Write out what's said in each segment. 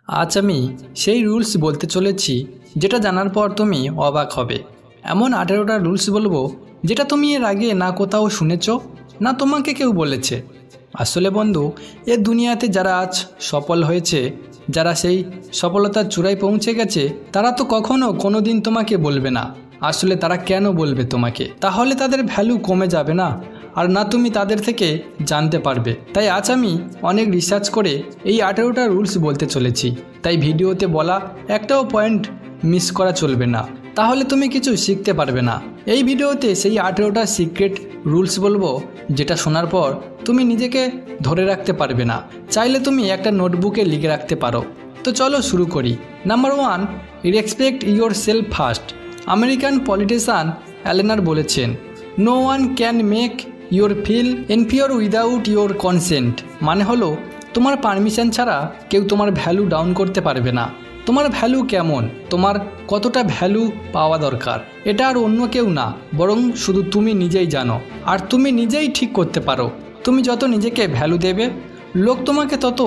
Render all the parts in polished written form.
আজ আমি সেই রুলস বলতে চলেছি যেটা জানার পর তুমি অবাক হবে। এমন 18টা রুলস বলবো যেটা তুমি এর আগে না কোথাও শুনেছ, না তোমাকে কেউ বলেছে। আসলে বন্ধু, এ দুনিয়াতে যারা আজ সফল হয়েছে, যারা সেই সফলতার চূড়ায় পৌঁছে গেছে, তারা তো কখনো কোনো দিন তোমাকে বলবে না। আসলে তারা কেন বলবে তোমাকে? তাহলে তাদের ভ্যালু কমে যাবে না, আর না তুমি তাদের থেকে জানতে পারবে। তাই আজ আমি অনেক রিসার্চ করে এই 18টা রুলস বলতে চলেছি। তাই ভিডিওতে বলা একটাও পয়েন্ট মিস করা চলবে না, তাহলে তুমি কিছু শিখতে পারবে না। এই ভিডিওতে সেই 18টা সিক্রেট রুলস বলবো যেটা শোনার পর তুমি নিজেকে ধরে রাখতে পারবে না। চাইলে তুমি একটা নোটবুকে লিখে রাখতে পারো। তো চলো শুরু করি। Number 1, respect yourself first. American politician Eleanor বলেছেন, no one can make your feel inferior without your consent. মানে হলো, তোমার পারমিশন ছাড়া কেউ তোমার ভ্যালু ডাউন করতে পারবে না। তোমার ভ্যালু কেমন, তোমার কতটা ভ্যালু পাওয়া দরকার, এটা আর অন্য কেউ না, বরং শুধু তুমি নিজেই জানো। আর তুমি নিজেই ঠিক করতে পারো। তুমি যত নিজেকে ভ্যালু দেবে, লোক তোমাকে তত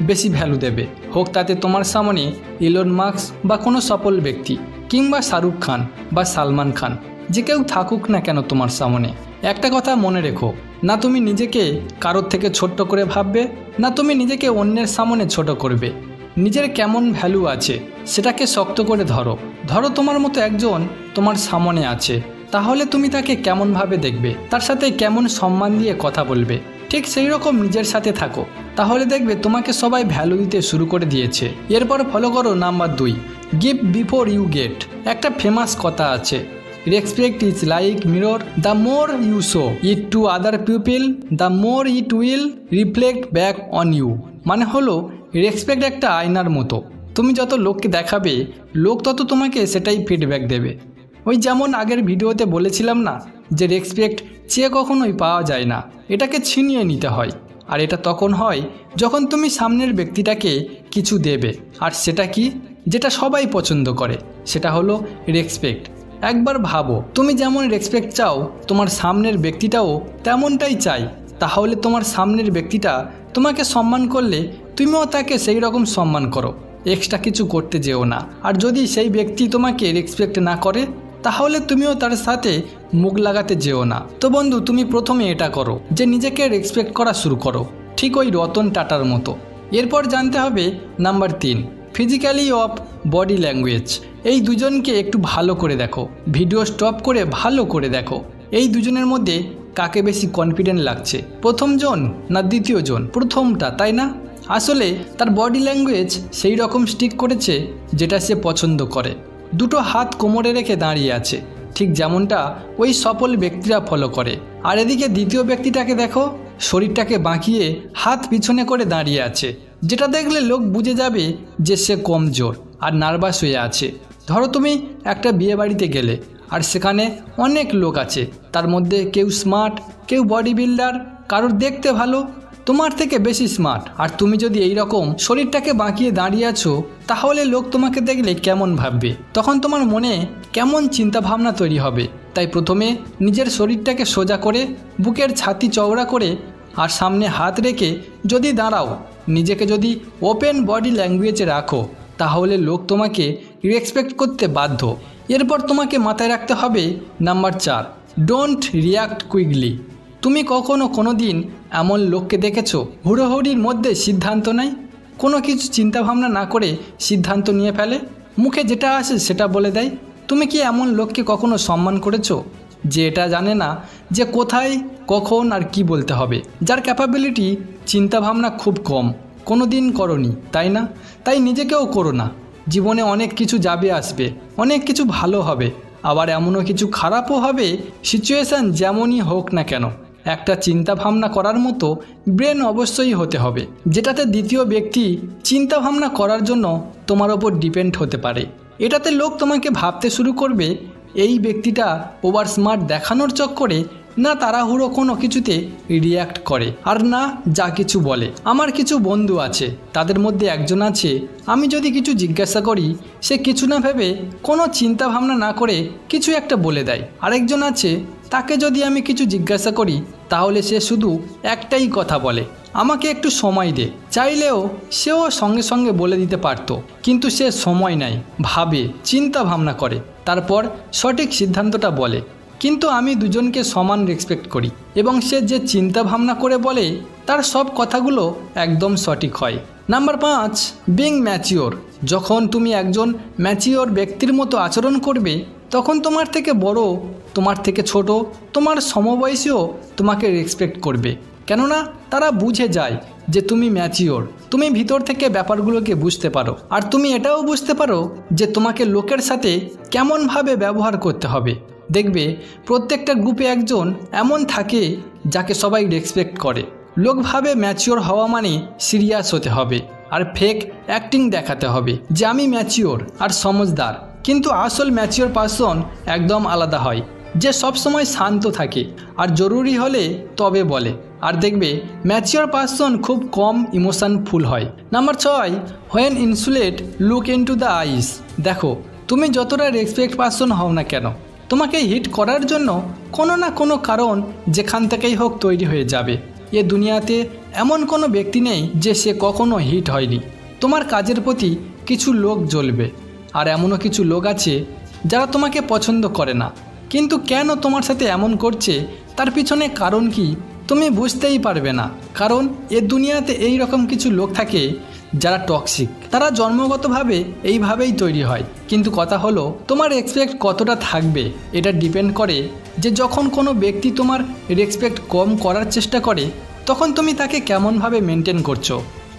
বেশি ভ্যালু দেবে। হোক তাতে তোমার সামনে ইলন মাস্ক বা কোনো সফল ব্যক্তি, কিংবা শাহরুখ খান বা সালমান খান, যে কেউ থাকুক না কেন তোমার সামনে। একটা কথা মনে রেখো, না তুমি নিজেকে কারোর থেকে ছোট্ট করে ভাববে, না তুমি নিজেকে অন্যের সামনে ছোট করবে। নিজের কেমন ভ্যালু আছে সেটাকে শক্ত করে ধরো। তোমার মতো একজন তোমার সামনে আছে, তাহলে তুমি তাকে কেমনভাবে দেখবে, তার সাথে কেমন সম্মান দিয়ে কথা বলবে। ঠিক সেই রকম নিজের সাথে থাকো, তাহলে দেখবে তোমাকে সবাই ভ্যালু দিতে শুরু করে দিয়েছে। এরপর ফলো করো number 2, give before you get. একটা ফেমাস কথা আছে, respect is like mirror, the more you show it to other people, the more it will reflect back on you. মানে হলো, রেসপেক্ট একটা আয়নার মতো। তুমি যত লোককে দেখাবে, লোক তত তোমাকে সেটাই ফিডব্যাক দেবে। ওই যেমন আগের ভিডিওতে বলেছিলাম না, যে রেসপেক্ট চেয়ে কখনোই পাওয়া যায় না, এটাকে ছিনিয়ে নিতে হয়। আর এটা তখন হয় যখন তুমি সামনের ব্যক্তিটাকে কিছু দেবে। আর সেটা কি, যেটা সবাই পছন্দ করে, সেটা হলো রেসপেক্ট। একবার ভাবো, তুমি যেমন রেসপেক্ট চাও, তোমার সামনের ব্যক্তিটাও তেমনটাই চাই। তাহলে তোমার সামনের ব্যক্তিটা তোমাকে সম্মান করলে তুমিও তাকে সেই রকম সম্মান করো, এক্সট্রা কিছু করতে যেও না। আর যদি সেই ব্যক্তি তোমাকে রেসপেক্ট না করে, তাহলে তুমিও তার সাথে মুখ লাগাতে যেও না। তো বন্ধু, তুমি প্রথমে এটা করো যে নিজেকে রেসপেক্ট করা শুরু করো, ঠিক ওই রতন টাটার মতো। এরপর জানতে হবে number 3, physically of body language. এই দুজনকে একটু ভালো করে দেখো, ভিডিও স্টপ করে ভালো করে দেখো। এই দুজনের মধ্যে কাকে বেশি কনফিডেন্ট লাগছে, প্রথম জন না দ্বিতীয় জন? প্রথমটা, তাই না? আসলে তার বডি ল্যাঙ্গুয়েজ সেই রকম স্টিক করেছে যেটা সে পছন্দ করে। দুটো হাত কোমরে রেখে দাঁড়িয়ে আছে, ঠিক যেমনটা ওই সফল ব্যক্তিরা ফলো করে। আর এদিকে দ্বিতীয় ব্যক্তিটাকে দেখো, শরীরটাকে বাঁকিয়ে হাত পিছনে করে দাঁড়িয়ে আছে, যেটা দেখলে লোক বুঝে যাবে যে সে কমজোর আর নার্ভাস হয়ে আছে। ধরো তুমি একটা বিয়ে বাড়িতে গেলে, আর সেখানে অনেক লোক আছে, তার মধ্যে কেউ স্মার্ট, কেউ বডি বিল্ডার, কারোর দেখতে ভালো, তোমার থেকে বেশি স্মার্ট। আর তুমি যদি এই রকম শরীরটাকে বাঁকিয়ে দাঁড়িয়ে আছো, তাহলে লোক তোমাকে দেখলে কেমন ভাববে? তখন তোমার মনে কেমন চিন্তা ভাবনা তৈরি হবে? তাই প্রথমে নিজের শরীরটাকে সোজা করে, বুকের ছাতি চওড়া করে, আর সামনে হাত রেখে যদি দাঁড়াও, নিজেকে যদি ওপেন বডি ল্যাঙ্গুয়েজে রাখো, তাহলে লোক তোমাকে রেসপেক্ট করতে বাধ্য। এরপর তোমাকে মাথায় রাখতে হবে নাম্বার 4, ডোন্ট রিয়াক্ট কুইকলি। তুমি কখনো কোনো দিন এমন লোককে দেখেছো হুড়োহুড়ির মধ্যে সিদ্ধান্ত নেয়, কোনো কিছু চিন্তাভাবনা না করে সিদ্ধান্ত নিয়ে ফেলে, মুখে যেটা আসে সেটা বলে দেয়? তুমি কি এমন লোককে কখনো সম্মান করেছো, যে এটা জানে না যে কোথায়, কখন আর কি বলতে হবে, যার ক্যাপাবিলিটি চিন্তাভাবনা খুব কম? কোনো দিন করনি, তাই না? তাই নিজেকেও করো না। জীবনে অনেক কিছু যাবে আসবে, অনেক কিছু ভালো হবে, আবার এমনও কিছু খারাপও হবে। সিচুয়েশান যেমনই হোক না কেন, একটা চিন্তা ভাবনা করার মতো ব্রেন অবশ্যই হতে হবে, যেটাতে দ্বিতীয় ব্যক্তি চিন্তা ভাবনা করার জন্য তোমার ওপর ডিপেন্ড হতে পারে। এটাতে লোক তোমাকে ভাবতে শুরু করবে এই ব্যক্তিটা ওভার স্মার্ট দেখানোর চক্করে না তাড়াহুড়ো কোনো কিছুতে রিয়্যাক্ট করে, আর না যা কিছু বলে। আমার কিছু বন্ধু আছে, তাদের মধ্যে একজন আছে, আমি যদি কিছু জিজ্ঞাসা করি, সে কিছু না ভেবে কোনো চিন্তা ভাবনা না করে কিছু একটা বলে দেয়। আরেকজন আছে, তাকে যদি আমি কিছু জিজ্ঞাসা করি, তাহলে সে শুধু একটাই কথা বলে, আমাকে একটু সময় দে। চাইলেও সেও সঙ্গে সঙ্গে বলে দিতে পারত, কিন্তু সে সময় নেয়, ভাবে, চিন্তা ভাবনা করে, তারপর সঠিক সিদ্ধান্তটা বলে। কিন্তু আমি দুজনকে সমান রেসপেক্ট করি এবং সে যে চিন্তা ভাবনা করে বলে তার সব কথাগুলো একদম সঠিক হয়। Number 5, being mature. যখন তুমি একজন ম্যাচিওর ব্যক্তির মতো আচরণ করবে তখন তোমার থেকে বড়, তোমার থেকে ছোট, তোমার সমবয়সীও তোমাকে রেসপেক্ট করবে, কেননা তারা বুঝে যায় যে তুমি ম্যাচিওর, তুমি ভিতর থেকে ব্যাপারগুলোকে বুঝতে পারো, আর তুমি এটাও বুঝতে পারো যে তোমাকে লোকের সাথে কেমনভাবে ব্যবহার করতে হবে। দেখবে প্রত্যেকটা গ্রুপে একজন এমন থাকে যাকে সবাই রেসপেক্ট করে। লোক ভাবে ম্যাচিওর হওয়া মানে সিরিয়াস হতে হবে আর ফেক অ্যাক্টিং দেখাতে হবে যে আমি ম্যাচিওর আর সমঝদার, কিন্তু আসল ম্যাচিওর পারসন একদম আলাদা হয়, যে সবসময় শান্ত থাকে আর জরুরি হলে তবে বলে। আর দেখবে ম্যাচিওর পারসন খুব কম ইমোশনফুল হয়। Number 6, when insulate look into the eyes. দেখো তুমি যতটা রেসপেক্ট পারসন হও না কেন, তোমাকে হিট করার জন্য কোনো না কোনো কারণ যেখান থেকেই হোক তৈরি হয়ে যাবে। এ দুনিয়াতে এমন কোনো ব্যক্তি নেই যে সে কখনো হিট হয়নি। তোমার কাজের প্রতি কিছু লোক জ্বলবে, আর এমনও কিছু লোক আছে যারা তোমাকে পছন্দ করে না, কিন্তু কেন তোমার সাথে এমন করছে তার পিছনে কারণ কি তুমি বুঝতেই পারবে না। কারণ এ দুনিয়াতে এই রকম কিছু লোক থাকে যারা টক্সিক, তারা জন্মগতভাবে এইভাবেই তৈরি হয়। কিন্তু কথা হলো তোমার রেসপেক্ট কতটা থাকবে এটা ডিপেন্ড করে যে যখন কোনো ব্যক্তি তোমার রেসপেক্ট কম করার চেষ্টা করে তখন তুমি তাকে কেমনভাবে মেনটেন করছো।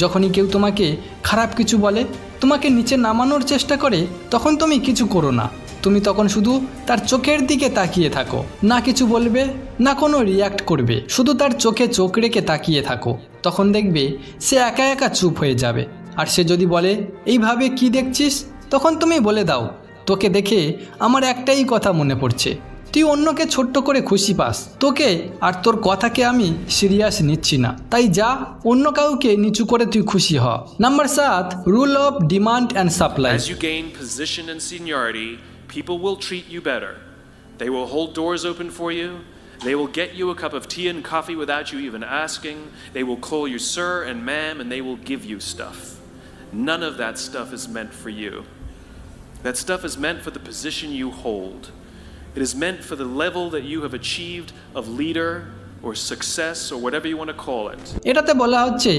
যখনই কেউ তোমাকে খারাপ কিছু বলে, তোমাকে নিচে নামানোর চেষ্টা করে, তখন তুমি কিছু করো না, তুমি তখন শুধু তার চোখের দিকে তাকিয়ে থাকো, না কিছু বলবে না কোনো রিয়্যাক্ট করবে, শুধু তার চোখে চোখ রেখে তাকিয়ে থাকো। তখন দেখবে সে একা একা চুপ হয়ে যাবে। আর সে যদি বলে এইভাবে কি দেখছিস, তখন তুমি বলে দাও তোকে দেখে আমার একটাই কথা মনে পড়ছে, তুই অন্যকে ছোট্ট করে খুশি পাস, তোকে আর তোর কথাকে আমি সিরিয়াস নিচ্ছি না, তাই যা অন্য কাউকে নিচু করে তুই খুশি হ। Number 7, rule of demand and supply. As you gain position and seniority, people will treat you better. They will hold doors open for you. They will get you a cup of tea and coffee without you even asking. They will call you sir and ma'am, and they will give you stuff. None of that stuff is meant for you. That stuff is meant for the position you hold. It is meant for the level that you have achieved of leader or success or whatever you want to call it. এটাতে বলা হচ্ছে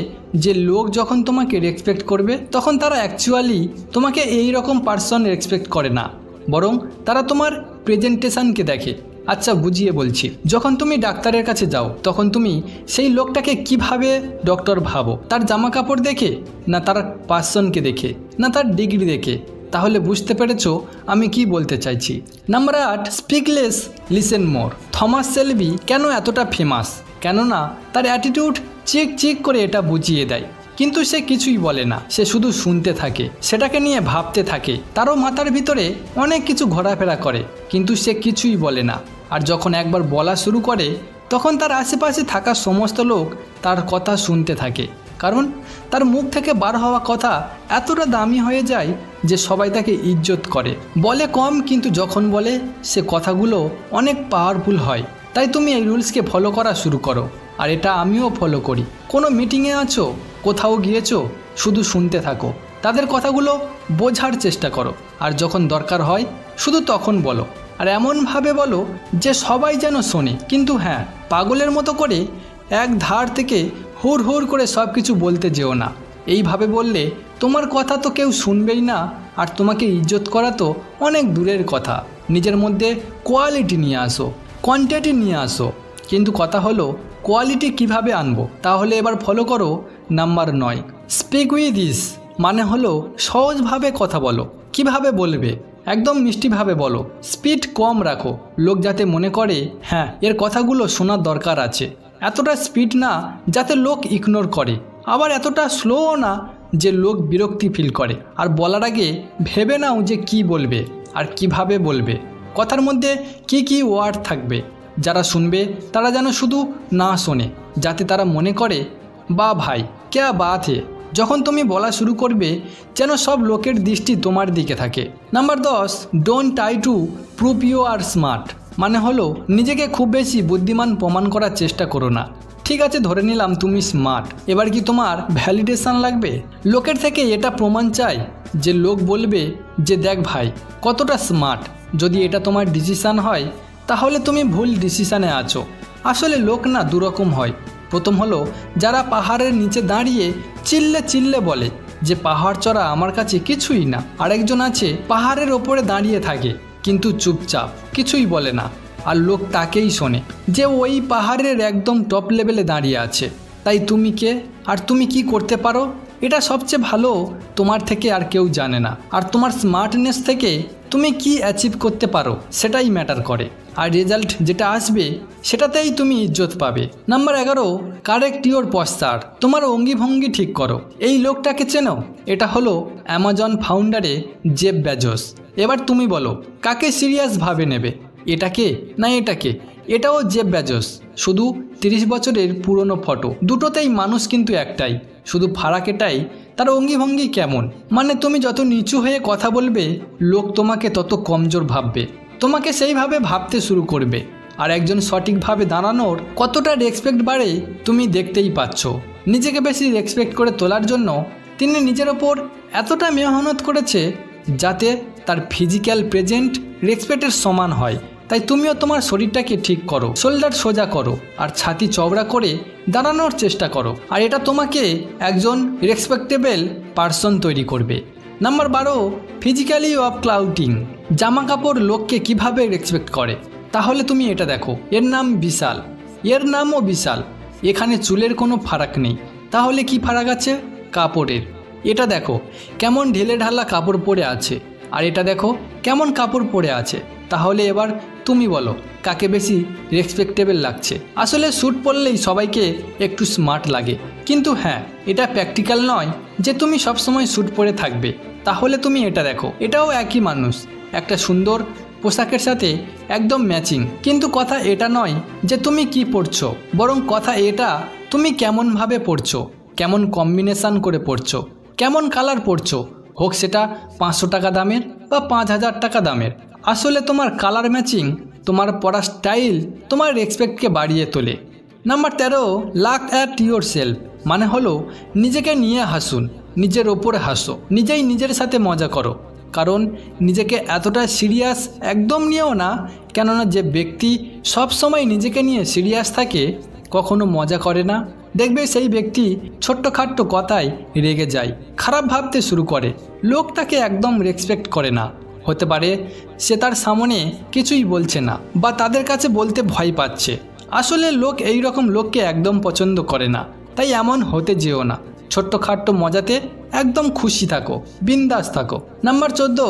যে লোক যখন তোমাকে respect করবে তখন তারা অ্যাকচুয়ালি তোমাকে এই রকম পারসন রেসপেক্ট করে না, বরং তারা তোমার প্রেজেন্টেশনকে দেখে। আচ্ছা বুঝিয়ে বলছি, যখন তুমি ডাক্তারের কাছে যাও তখন তুমি সেই লোকটাকে কিভাবে ডক্টর ভাবো, তার জামা কাপড় দেখে, না তার পার্সনকে দেখে, না তার ডিগ্রি দেখে? তাহলে বুঝতে পেরেছো আমি কি বলতে চাইছি। নাম্বার 8, স্পিক লেস লিসেন মোর। থমাস শেলবি কেন এতটা ফেমাস? কেননা তার অ্যাটিটিউড চিক চিক করে এটা বুঝিয়ে দেয়, কিন্তু সে কিছুই বলে না, সে শুধু শুনতে থাকে, সেটাকে নিয়ে ভাবতে থাকে। তারও মাথার ভিতরে অনেক কিছু ঘোরাফেরা করে, কিন্তু সে কিছুই বলে না। আর যখন একবার বলা শুরু করে তখন তার আশেপাশে থাকা সমস্ত লোক তার কথা শুনতে থাকে, কারণ তার মুখ থেকে বার হওয়া কথা এতটা দামি হয়ে যায় যে সবাই তাকে ইজ্জত করে। বলে কম, কিন্তু যখন বলে সে কথাগুলো অনেক পাওয়ারফুল হয়। তাই তুমি এই রুলসকে ফলো করা শুরু করো, আর এটা আমিও ফলো করি। কোনো মিটিংয়ে আছো, কোথাও গিয়েছো, শুধু শুনতে থাকো, তাদের কথাগুলো বোঝার চেষ্টা করো, আর যখন দরকার হয় শুধু তখন বলো, আর এমনভাবে বলো যে সবাই যেন শোনে। কিন্তু হ্যাঁ, পাগলের মতো করে এক ধার থেকে হুড় হুড় করে সব কিছু বলতে যেও না। এইভাবে বললে তোমার কথা তো কেউ শুনবেই না, আর তোমাকে ইজ্জত করা তো অনেক দূরের কথা। নিজের মধ্যে কোয়ালিটি নিয়ে আসো, কোয়ান্টিটি নিয়ে আসো। কিন্তু কথা হলো কোয়ালিটি কিভাবে আনবো? তাহলে এবার ফলো করো নাম্বার 9, স্পিক উইথ ইজ। মানে হলো সহজভাবে কথা বলো। কিভাবে বলবে? একদম মিষ্টিভাবে বলো, স্পিড কম রাখো, লোক যাতে মনে করে হ্যাঁ এর কথাগুলো শোনার দরকার আছে। এতটা স্পিড না যাতে লোক ইগনোর করে, আবার এতটা স্লোও না যে লোক বিরক্তি ফিল করে। আর বলার আগে ভেবে নাও যে কি বলবে আর কিভাবে বলবে, কথার মধ্যে কি কি ওয়ার্ড থাকবে। যারা শুনবে তারা যেন শুধু না শোনে, যাতে তারা মনে করে বা ভাই ক্যা বাত হে। যখন তুমি বলা শুরু করবে যেন সব লোকের দৃষ্টি তোমার দিকে থাকে। Number 10, don't try to prove you are smart. মানে হলো নিজেকে খুব বেশি বুদ্ধিমান প্রমাণ করার চেষ্টা করো না। ঠিক আছে, ধরে নিলাম তুমি স্মার্ট। এবার কি তোমার ভ্যালিডেশন লাগবে? লোকের থেকে এটা প্রমাণ চাই যে লোক বলবে যে দেখ ভাই কতটা স্মার্ট। যদি এটা তোমার ডিসিশান হয় তাহলে তুমি ভুল ডিসিশানে আছো। আসলে লোক না দুরকম হয়। প্রথম হলো যারা পাহাড়ের নিচে দাঁড়িয়ে চিল্লে চিল্লে বলে যে পাহাড় চড়া আমার কাছে কিছুই না। আরেকজন আছে পাহাড়ের ওপরে দাঁড়িয়ে থাকে কিন্তু চুপচাপ, কিছুই বলে না, আর লোক তাকেই শোনে যে ওই পাহাড়ের একদম টপ লেভেলে দাঁড়িয়ে আছে। তাই তুমি কে আর তুমি কি করতে পারো এটা সবচেয়ে ভালো তোমার থেকে আর কেউ জানে না। আর তোমার স্মার্টনেস থেকে তুমি কি অ্যাচিভ করতে পারো সেটাই ম্যাটার করে, আর রেজাল্ট যেটা আসবে সেটাতেই তুমি ইজ্জত পাবে। Number 11, correct your posture. তোমার অঙ্গিভঙ্গি ঠিক করো। এই লোকটাকে চেনো? এটা হলো অ্যামাজন ফাউন্ডারে জেফ বেজোস। এবার তুমি বলো কাকে সিরিয়াস ভাবে নেবে, এটাকে না এটাকে? এটাও জেফ বেজোস, শুধু 30 বছরের পুরনো ফটো। দুটোতেই মানুষ কিন্তু একটাই, শুধু ফারাক এটাই তার অঙ্গিভঙ্গি কেমন। মানে তুমি যত নিচু হয়ে কথা বলবে লোক তোমাকে তত কমজোর ভাববে, তোমাকে সেইভাবে ভাবতে শুরু করবে। আর একজন সঠিকভাবে দাঁড়ানোর কতটা রেসপেক্ট বাড়ে তুমি দেখতেই পাচ্ছ। নিজেকে বেশি রেসপেক্ট করে তোলার জন্য তিনি নিজের ওপর এতটা মেহনত করেছে যাতে তার ফিজিক্যাল প্রেজেন্ট রেসপেক্টের সমান হয়। তাই তুমিও তোমার শরীরটাকে ঠিক করো, শোল্ডার সোজা করো আর ছাতি চওড়া করে দাঁড়ানোর চেষ্টা করো, আর এটা তোমাকে একজন রেসপেক্টেবল পার্সন তৈরি করবে। Number 12, physically of clothing. জামা কাপড় লোককে কিভাবে রেসপেক্ট করে তাহলে তুমি এটা দেখো। এর নাম বিশাল, এর নামও বিশাল। এখানে চুলের কোনো ফারাক নেই, তাহলে কি ফারাক আছে? কাপড়ের। এটা দেখো কেমন ঢেলে ঢালা কাপড় পরে আছে, আর এটা দেখো কেমন কাপড় পরে আছে। তাহলে এবার তুমি বলো কাকে বেশি রেসপেক্টেবল লাগছে। আসলে স্যুট পরলেই সবাইকে একটু স্মার্ট লাগে, কিন্তু হ্যাঁ এটা প্র্যাকটিক্যাল নয় যে তুমি সবসময় স্যুট পরে থাকবে। তাহলে তুমি এটা দেখো, এটাও একই মানুষ, একটা সুন্দর পোশাকের সাথে একদম ম্যাচিং। কিন্তু কথা এটা নয় যে তুমি কি পরছো, বরং কথা এটা তুমি কেমনভাবে পরছো, কেমন কম্বিনেশান করে পরছো, কেমন কালার পরছো, হোক সেটা 500 টাকা দামের বা 5000 টাকা দামের। আসলে তোমার কালার ম্যাচিং, তোমার পরা স্টাইল তোমার রেসপেক্টকে বাড়িয়ে তোলে। Number 13, lakh at your self. মানে হলো নিজেকে নিয়ে হাসুন, নিজের ওপরে হাসো, নিজেই নিজের সাথে মজা করো। কারণ নিজেকে এতটা সিরিয়াস একদম নিয়েও না, কেননা যে ব্যক্তি সব সময় নিজেকে নিয়ে সিরিয়াস থাকে কখনো মজা করে না। দেখবে সেই ব্যক্তি ছোট্টখাট্ট কথায় রেগে যায়, খারাপ ভাবতে শুরু করে, লোক তাকে একদম রেসপেক্ট করে না। হতে পারে সে তার সামনে কিছুই বলছে না বা তাদের কাছে বলতে ভয় পাচ্ছে। আসলে লোক এই রকম লোককে একদম পছন্দ করে না, তাই এমন হতে যেও না। ছোট্টখাট্ট মজাতে একদম খুশি থাকো, বিন্দাস থাকো। Number 14,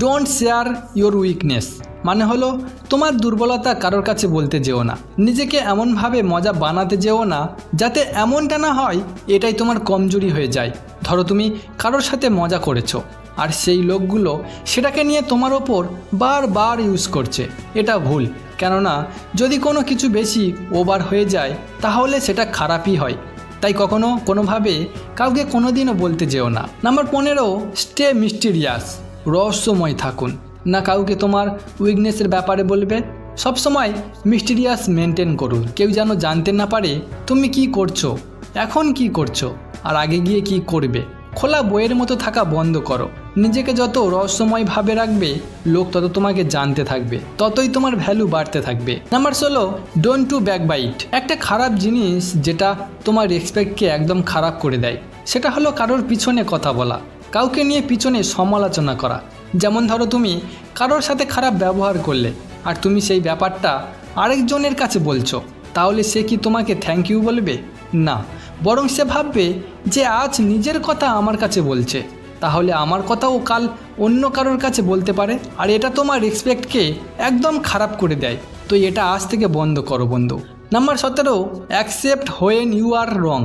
don't share your weakness. মানে হলো তোমার দুর্বলতা কারোর কাছে বলতে যেও না, নিজেকে এমনভাবে মজা বানাতে যেও না যাতে এমনটা না হয় এটাই তোমার কমজোরি হয়ে যায়। ধরো তুমি কারোর সাথে মজা করেছো আর সেই লোকগুলো সেটাকে নিয়ে তোমার ওপর বারবার ইউজ করছে, এটা ভুল। কেননা যদি কোনো কিছু বেশি ওভার হয়ে যায় তাহলে সেটা খারাপই হয়। তাই কখনো কোনোভাবে কাউকে কোনোদিনও বলতে যেও না। Number 15, stay mysterious. রহস্যময় থাকুন, না কাউকে তোমার উইকনেসের ব্যাপারে বলবে। সবসময় মিস্টিরিয়াস মেনটেন করুন, কেউ যেন জানতে না পারে তুমি কি করছো, এখন কি করছো আর আগে গিয়ে কি করবে। খোলা বইয়ের মতো থাকা বন্ধ করো। নিজেকে যত রহস্যময়ভাবে রাখবে লোক তত তোমাকে জানতে থাকবে, ততই তোমার ভ্যালু বাড়তে থাকবে। Number 16, don't to backbite. একটা খারাপ জিনিস যেটা তোমার রেসপেক্টকে একদম খারাপ করে দেয় সেটা হলো কারোর পিছনে কথা বলা, কাউকে নিয়ে পিছনে সমালোচনা করা। যেমন ধরো তুমি কারোর সাথে খারাপ ব্যবহার করলে আর তুমি সেই ব্যাপারটা আরেকজনের কাছে বলছো, তাহলে সে কি তোমাকে থ্যাংক ইউ বলবে? না, বরং সে ভাববে যে আজ নিজের কথা আমার কাছে বলছে, তাহলে আমার কথাও কাল অন্য কারোর কাছে বলতে পারে, আর এটা তোমার রেসপেক্টকে একদম খারাপ করে দেয়। তো এটা আজ থেকে বন্ধ করো বন্ধু। Number 17, accept when you are wrong.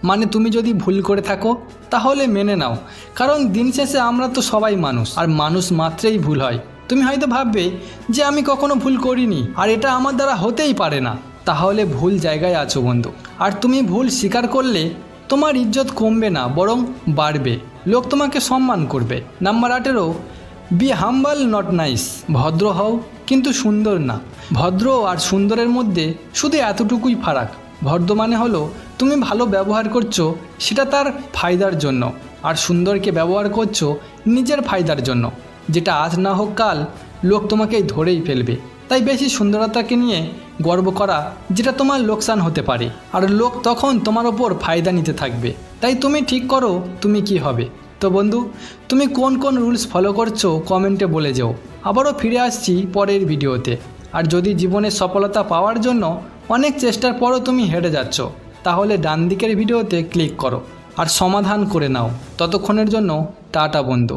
মানে তুমি যদি ভুল করে থাকো তাহলে মেনে নাও, কারণ দিন শেষে আমরা তো সবাই মানুষ, আর মানুষ মাত্রেই ভুল হয়। তুমি হয়তো ভাববে যে আমি কখনো ভুল করিনি আর এটা আমার দ্বারা হতেই পারে না, তাহলে ভুল জায়গায় আছো বন্ধু। আর তুমি ভুল স্বীকার করলে তোমার ইজ্জত কমবে না, বরং বাড়বে, লোক তোমাকে সম্মান করবে। Number 18, be humble not nice. ভদ্র হও কিন্তু সুন্দর না। ভদ্র আর সুন্দরের মধ্যে শুধু এতটুকুই ফারাক, ভদ্র মানে হলো তুমি ভালো ব্যবহার করছো সেটা তার ফায়দার জন্য, আর সুন্দরকে ব্যবহার করছো নিজের ফায়দার জন্য, যেটা আজ না হোক কাল লোক তোমাকে ধরেই ফেলবে। তাই বেশি সুন্দরতাকে নিয়ে গর্ব করা যেটা তোমার লোকসান হতে পারে, আর লোক তখন তোমার ওপর ফায়দা নিতে থাকবে। তাই তুমি ঠিক করো তুমি কি হবে। তো বন্ধু, তুমি কোন কোন রুলস ফলো করছো কমেন্টে বলে যাও। আবারও ফিরে আসছি পরের ভিডিওতে। আর যদি জীবনে সফলতা পাওয়ার জন্য অনেক চেষ্টার পরও তুমি হেরে যাচ্ছ, তাহলে ডান দিকের ভিডিওতে ক্লিক করো আর সমাধান করে নাও। ততক্ষণের জন্য টাটা বন্ধু।